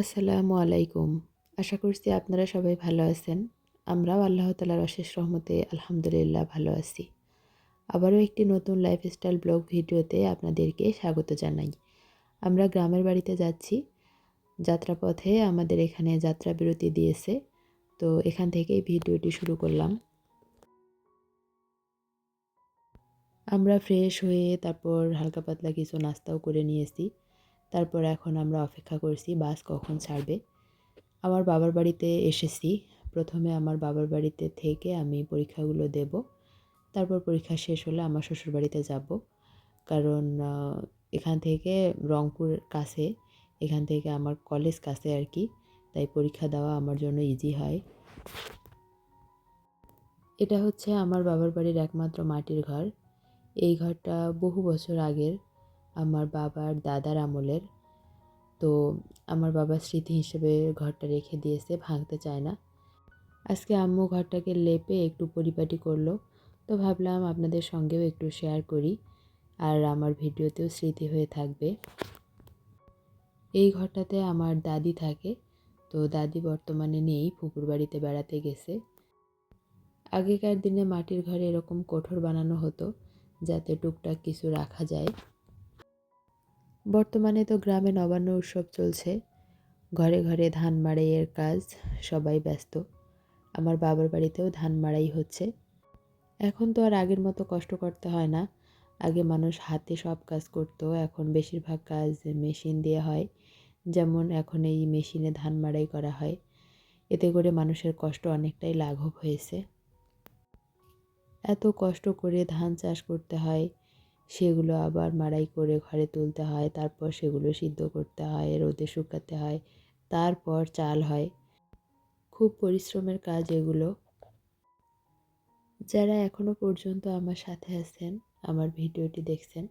আসসালামু আলাইকুম। আশা করছি আপনারা সবাই ভালো আছেন। আমরাও আল্লাহ তাআলার অশেষ রহমতে আলহামদুলিল্লাহ ভালো আছি। আবারও একটি নতুন লাইফস্টাইল ব্লগ ভিডিওতে আপনাদেরকে স্বাগত জানাই। আমরা গ্রামের বাড়িতে যাচ্ছি। যাত্রাপথে আমাদের এখানে যাত্রা বিরতি দিয়েছে। তো এখান থেকেই ভিডিওটি শুরু করলাম। আমরা ফ্রেশ হয়ে তারপর হালকা পাতলা কিছু নাস্তাও করে নিয়েছি। তারপর এখন আমরা অপেক্ষা করছি বাস কখন ছাড়বে। আমার বাবার বাড়িতে এসেছি। প্রথমে আমার বাবার বাড়িতে থেকে আমি পরীক্ষাগুলো দেব। তারপর পরীক্ষা শেষ হলে আমার শ্বশুরবাড়িতে যাব। কারণ এখান থেকে রংপুর কাছে, এখান থেকে আমার কলেজ কাছে আর কি। তাই পরীক্ষা দেওয়া আমার জন্য ইজি হয়। এটা হচ্ছে আমার বাবার বাড়ির একমাত্র মাটির ঘর। এই ঘরটা বহু বছর আগের, আমার বাবার দাদার আমলের। তো আমার বাবা স্মৃতি হিসেবে ঘরটা রেখে দিয়েছে, ভাঙতে চায় না। আজকে আম্মু ঘরটাকে লেপে একটু পরিপাটি করলো, তো ভাবলাম আপনাদের সঙ্গেও একটু শেয়ার করি, আর আমার ভিডিওতেও স্মৃতি হয়ে থাকবে। এই ঘরটাতে আমার দাদি থাকে। তো দাদি বর্তমানে নেই, ফুপুর বাড়িতে বেড়াতে গেছে। আগেকার দিনে মাটির ঘরে এরকম কোঠর বানানো হতো যাতে টুকটাক কিছু রাখা যায়। বর্তমানে তো গ্রামে নবান্ন উৎসব চলছে, ঘরে ঘরে ধান মাড়াইয়ের কাজ, সবাই ব্যস্ত। আমার বাবার বাড়িতেও ধান মাড়াই হচ্ছে। এখন তো আর আগের মতো কষ্ট করতে হয় না। আগে মানুষ হাতে সব কাজ করতো, এখন বেশিরভাগ কাজ মেশিন দিয়ে হয়। যেমন এখন এই মেশিনে ধান মাড়াই করা হয়। এতে করে মানুষের কষ্ট অনেকটাই লাঘব হয়েছে। এত কষ্ট করে ধান চাষ করতে হয়, সেগুলো আবার মাড়াই করে ঘরে তুলতে হয়, তারপর সেগুলো সিদ্ধ করতে হয়, রোদে শুকাতে হয়, তারপর চাল হয়। খুব পরিশ্রমের কাজ এগুলো। যারা এখনো পর্যন্ত আমার সাথে আছেন, আমার ভিডিওটি দেখছেন,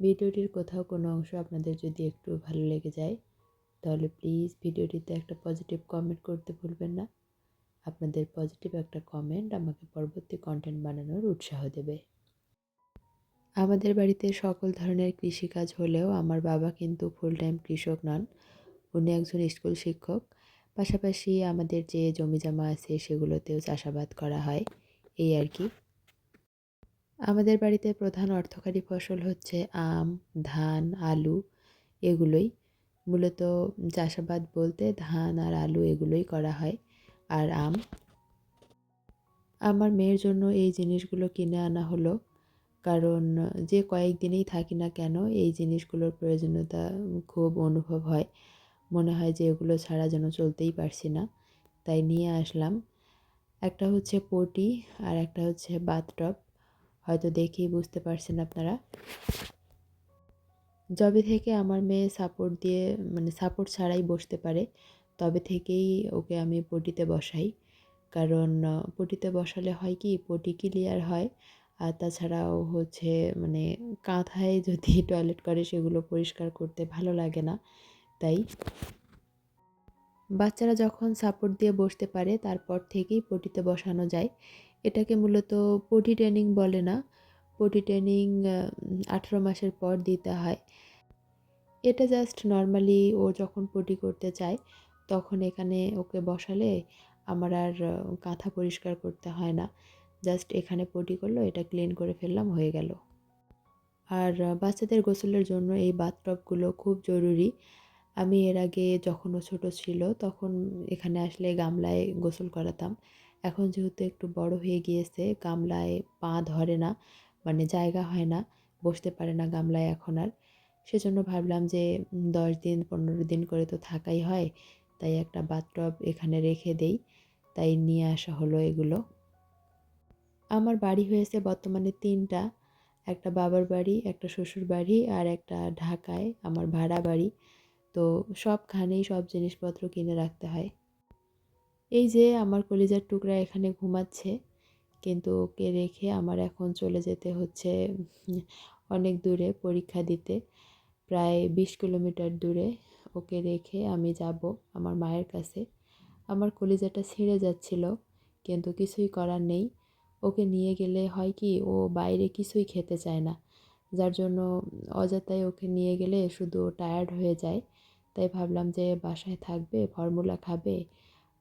ভিডিওটির কোথাও কোনো অংশ আপনাদের যদি একটু ভালো লেগে যায়, তাহলে প্লিজ ভিডিওটিতে একটা পজিটিভ কমেন্ট করতে ভুলবেন না। আপনাদের পজিটিভ একটা কমেন্ট আমাকে পরবর্তী কন্টেন্ট বানানোর উৎসাহ দেবে। আমাদের বাড়িতে সকল ধরনের কৃষিকাজ হলেও আমার বাবা কিন্তু ফুল টাইম কৃষক নন। উনি একজন স্কুল শিক্ষক। পাশাপাশি আমাদের যে জমি জমা আছে সেগুলোতেও চাষাবাদ করা হয়, এই আর কি। আমাদের বাড়িতে প্রধান অর্থকরী ফসল হচ্ছে আম, ধান, আলু, এগুলোই। মূলত চাষাবাদ বলতে ধান আর আলু এগুলোই করা হয়, আর আম। আমার মেয়ের জন্য এই জিনিসগুলো কিনে আনা হলো, কারণ যে কয়েকদিনেই থাকি না কেন এই জিনিসগুলোর প্রয়োজনীয়তা খুব অনুভব হয়। মনে হয় যে এগুলো ছাড়া যেন চলতেই পারছি না, তাই নিয়ে আসলাম। একটা হচ্ছে পটি আর একটা হচ্ছে বাথটব। হয়তো দেখেই বুঝতে পারছেন আপনারা। যবে থেকে আমার মেয়ে সাপোর্ট দিয়ে, মানে সাপোর্ট ছাড়াই বসতে পারে, তবে থেকেই ওকে আমি পটিতে বসাই। কারণ পটিতে বসালে হয় কি, পটি ক্লিয়ার হয়। আর তাছাড়াও হচ্ছে মানে কাঁথায় যদি টয়লেট করে সেগুলো পরিষ্কার করতে ভালো লাগে না। তাই বাচ্চারা যখন সাপোর্ট দিয়ে বসতে পারে তারপর থেকেই পটিতে বসানো যায়। এটাকে মূলত পটি ট্রেনিং বলে না, পটি ট্রেনিং 18 মাসের পর দিতে হয়। এটা জাস্ট নর্মালি ও যখন পটি করতে চায় তখন এখানে ওকে বসালে আমার আর কাঁথা পরিষ্কার করতে হয় না। জাস্ট এখানে পটি করলো, এটা ক্লিন করে ফেললাম, হয়ে গেল। আর বাচ্চাদের গোসলের জন্য এই বাথটবগুলো খুব জরুরি। আমি এর আগে যখন ও ছোটো ছিল তখন এখানে আসলে গামলায় গোসল করাতাম। এখন যেহেতু একটু বড় হয়ে গিয়েছে, গামলায় পা ধরে না, মানে জায়গা হয় না, বসতে পারে না গামলায় এখন আর। সেজন্য ভাবলাম যে 10 দিন 15 দিন করে তো থাকাই হয়, তাই একটা বাথটব এখানে রেখে দেই। তাই নিয়ে আসা হলো এগুলো। আমার বাড়ি হয়েছে বর্তমানে 3টা। একটা বাবার বাড়ি, একটা শ্বশুর বাড়ি, আর একটা ঢাকায় আমার ভাড়া বাড়ি। তো সবখানেই সব জিনিসপত্র কিনে রাখতে হয়। এই যে আমার কলিজার টুকরা এখানে ঘুমাচ্ছে, কিন্তু ওকে রেখে আমার এখন চলে যেতে হচ্ছে অনেক দূরে পরীক্ষা দিতে। প্রায় 20 কিলোমিটার দূরে ওকে রেখে আমি যাব আমার মায়ের কাছে। আমার কলিজাটা ছিঁড়ে যাচ্ছিল, কিন্তু কিছুই করার নেই। ওকে নিয়ে গেলে হয় কি, ও বাইরে কিছুই খেতে চায় না, যার জন্য অযথাই ওকে নিয়ে গেলে শুধু টায়ার্ড হয়ে যায়। তাই ভাবলাম যে বাসায় থাকবে, ফর্মুলা খাবে,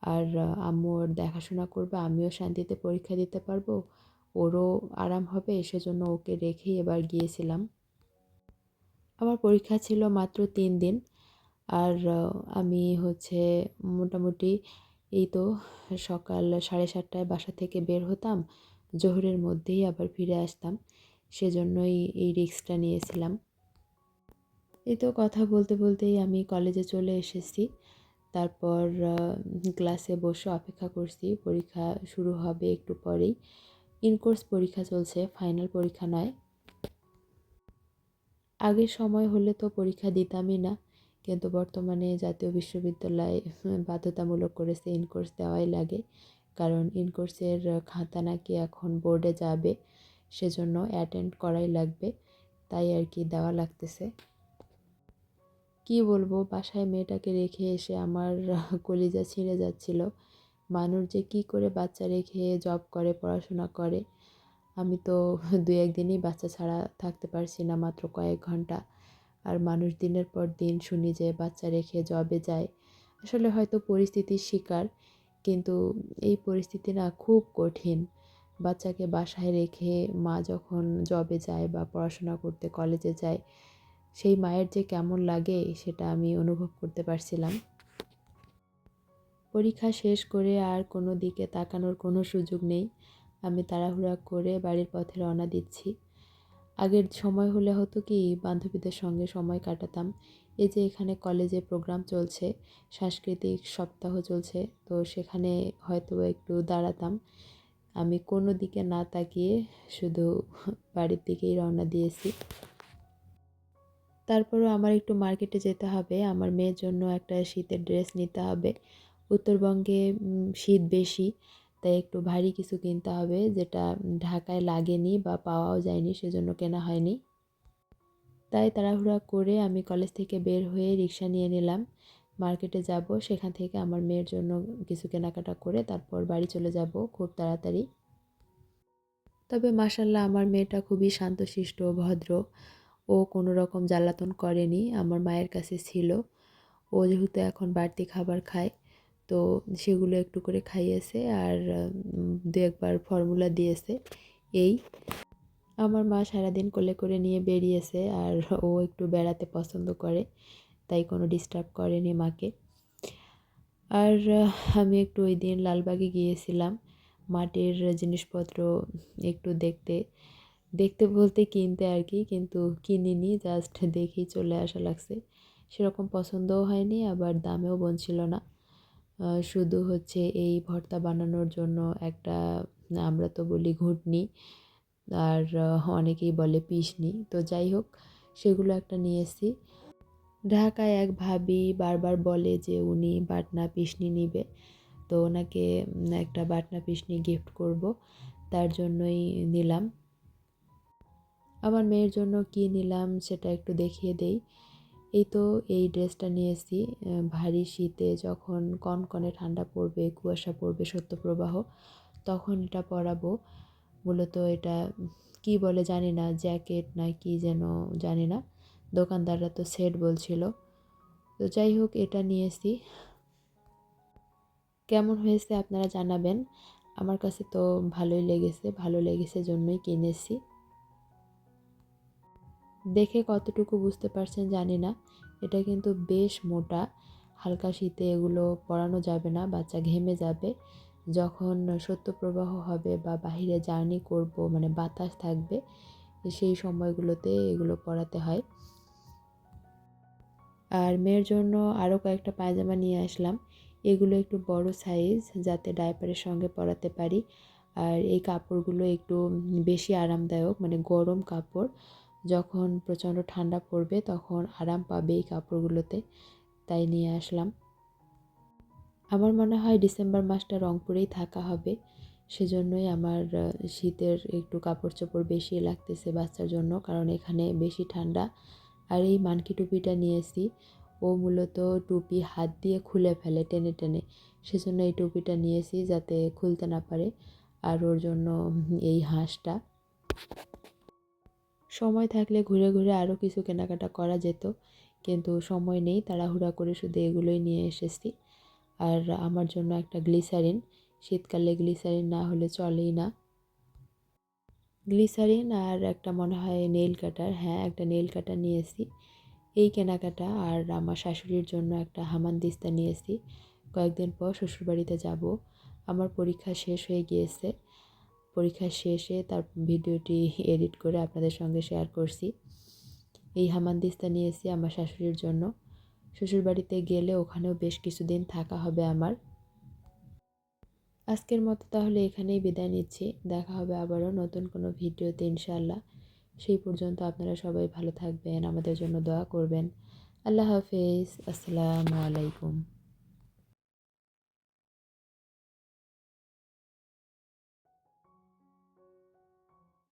আর আম্মু ওর দেখাশোনা করবে, আমিও শান্তিতে পরীক্ষা দিতে পারবো, ওরও আরাম হবে, সেজন্য ওকে রেখেই এবার গিয়েছিলাম। আমার পরীক্ষা ছিল মাত্র 3 দিন। আর আমি হচ্ছে মোটামুটি এই তো সকাল 7:30টায় বাসা থেকে বের হতাম, জোহরের মধ্যেই আবার ফিরে আসতাম, সেজন্যই এই রিস্কটা নিয়েছিলাম। এই তো কথা বলতে বলতেই আমি কলেজে চলে এসেছি। তারপর ক্লাসে বসে অপেক্ষা করছি, পরীক্ষা শুরু হবে একটু পরেই। ইনকোর্স পরীক্ষা চলছে, ফাইনাল পরীক্ষা নয়। আগের সময় হলে তো পরীক্ষা দিতামই না, কিন্তু বর্তমানে জাতীয় বিশ্ববিদ্যালয় বাধ্যতামূলক করেছে ইনকোর্স দেওয়াই লাগে, কারণ ইনকোর্সের খাতা নাকি এখন বোর্ডে যাবে, সেজন্য অ্যাটেন্ড করাই লাগবে, তাই আর কি দেওয়া লাগতেছে। কি বলবো, বাসায় মেয়েটাকে রেখে এসে আমার কলিজা ছিঁড়ে যাচ্ছিল। মানুষ যে কি করে বাচ্চা রেখে জব করে, পড়াশোনা করে, আমি তো 2-1 দিনই বাচ্চা ছাড়া থাকতে পারছি না, মাত্র কয়েক ঘন্টা। আর মানুষ দিনের পর দিন শুনি যে বাচ্চা রেখে জবে যায়। আসলে হয়তো পরিস্থিতির শিকার, কিন্তু এই পরিস্থিতি না খুব কঠিন। বাচ্চাকে বাসায় রেখে মা যখন জবে যায় বা পড়াশোনা করতে কলেজে যায়, সেই মায়ের যে কেমন লাগে সেটা আমি অনুভব করতে পারছিলাম। পরীক্ষা শেষ করে আর কোনো দিকে তাকানোর কোনো সুযোগ নেই। আমি তাড়াহুড়া করে বাড়ির পথে রওনা দিচ্ছি। আগের সময় হলে হতো কি, বান্ধবীদের সঙ্গে সময় কাটাতাম। এই যে এখানে কলেজে প্রোগ্রাম চলছে, সাংস্কৃতিক সপ্তাহ চলছে, তো সেখানে হয়তো একটু দাঁড়াতাম। আমি কোনো দিকে না তাকিয়ে শুধু বাড়ির দিকেই রওনা দিয়েছি। তারপরও আমার একটু মার্কেটে যেতে হবে, আমার মেয়ের জন্য একটা শীতের ড্রেস নিতে হবে। উত্তরবঙ্গে শীত বেশি, তাই একটু ভারী কিছু কিনতে হবে, যেটা ঢাকায় লাগেনি বা পাওয়াও যায়নি, সেজন্য কেনা হয়নি। তাই তাড়াহুড়া করে আমি কলেজ থেকে বের হয়ে রিক্সা নিয়ে নিলাম, মার্কেটে যাব, সেখান থেকে আমার মেয়ের জন্য কিছু কেনাকাটা করে তারপর বাড়ি চলে যাব খুব তাড়াতাড়ি। তবে মাশাআল্লাহ, আমার মেয়েটা খুবই শান্তশিষ্ট, ভদ্র। ও কোনো রকম জ্বালাতন করেনি, আমার মায়ের কাছে ছিল। ও যেহেতু এখন বাড়তি খাবার খায়, তো সেগুলো একটু করে খাইয়েছে, আর 2-1বার ফর্মুলা দিয়েছে। এই আমার মা সারাদিন কোলে করে নিয়ে বেরিয়েছে, আর ও একটু বেড়াতে পছন্দ করে, তাই কোনো ডিস্টার্ব করেনি মাকে। আর আমি একটু ওই দিন লালবাগে গিয়েছিলাম মাটির জিনিসপত্র একটু দেখতে, দেখতে বলতে কিনতে আর কি, কিন্তু কিনিনি, জাস্ট দেখেই চলে আসা লাগছে। সেরকম পছন্দও হয়নি, আবার দামেও বলছিল না। শুধু হচ্ছে এই ভর্তা বানানোর জন্য একটা, আমরা তো বলি ঘুটনি, আর অনেকেই বলে পিসনি, তো যাই হোক, সেগুলো একটা নিয়েছি। ঢাকায় এক ভাবি বারবার বলে যে উনি বাটনা পিসনি নিবে, তো ওনাকে একটা বাটনা পিসনি গিফট করব, তার জন্যই নিলাম। আমার মেয়ের জন্য কি নিলাম সেটা একটু দেখিয়ে দেই। এই তো এই ড্রেসটা নিয়েছি, ভারী শীতে যখন কনকনে ঠান্ডা পড়বে, কুয়াশা পড়বে, শৈত্যপ্রবাহ, তখন এটা পরাবো। মূলত এটা কি বলে জানি না, জ্যাকেট না কি যেন জানি না, দোকানদাররা তো সেট বলছিল। তো যাই হোক, এটা নিয়েছি। কেমন হয়েছে আপনারা জানাবেন। আমার কাছে তো ভালোই লেগেছে, ভালো লেগেছে জন্যই কিনেছি। দেখে কতটুকু বুঝতে পারছেন জানি না, এটা কিন্তু বেশ মোটা। হালকা শীতে এগুলো পরানো যাবে না, বাচ্চা ঘেমে যাবে। যখন শৈত্যপ্রবাহ হবে বা বাহিরে জার্নি করব, মানে বাতাস থাকবে, সেই সময়গুলোতে এগুলো পরাতে হয়। আর মেয়ের জন্য আরও কয়েকটা পায়জামা নিয়ে আসলাম। এগুলো একটু বড় সাইজ, যাতে ডায়পারের সঙ্গে পরাতে পারি। আর এই কাপড়গুলো একটু বেশি আরামদায়ক, মানে গরম কাপড়, যখন প্রচণ্ড ঠান্ডা পড়বে তখন আরাম পাবে এই কাপড়গুলোতে, তাই নিয়ে আসলাম। আমার মনে হয় ডিসেম্বর মাসটা রংপুরেই থাকা হবে, সেজন্যই আমার শীতের একটু কাপড় চোপড় বেশি লাগতেছে বাচ্চার জন্য, কারণ এখানে বেশি ঠান্ডা। আর এই মানকি টুপিটা নিয়েছি, ও মূলত টুপি হাত দিয়ে খুলে ফেলে টেনে টেনে, সেজন্য এই টুপিটা নিয়েছি যাতে খুলতে না পারে। আর ওর জন্য এই হাঁসটা। সময় থাকলে ঘুরে ঘুরে আরও কিছু কেনাকাটা করা যেত, কিন্তু সময় নেই, তাড়াহুড়া করে শুধু এগুলোই নিয়ে এসেছি। আর আমার জন্য একটা গ্লিসারিন, শীতকালে গ্লিসারিন না হলে চলেই না। গ্লিসারিন আর একটা মনে হয় নেইল কাটার, হ্যাঁ একটা নেইল কাটার নিয়েছি। এই কেনাকাটা। আর আমার শাশুড়ির জন্য একটা হামানদিস্তা নিয়েছি। কয়েকদিন পর শ্বশুরবাড়িতে যাব। আমার পরীক্ষা শেষ হয়ে গিয়েছে। পরীক্ষা শেষে তার ভিডিওটি এডিট করে আপনাদের সঙ্গে শেয়ার করছি। এই হামানদিস্তা নিয়েছি আমার শাশুড়ির জন্য। শ্বশুরবাড়িতে গেলে ওখানেও বেশ কিছুদিন থাকা হবে আমার। আজকের মতো তাহলে এখানেই বিদায় নিচ্ছি। দেখা হবে আবারও নতুন কোনো ভিডিওতে ইনশাআল্লাহ। সেই পর্যন্ত আপনারা সবাই ভালো থাকবেন, আমাদের জন্য দোয়া করবেন। আল্লাহ হাফেজ। আসসালামু আলাইকুম।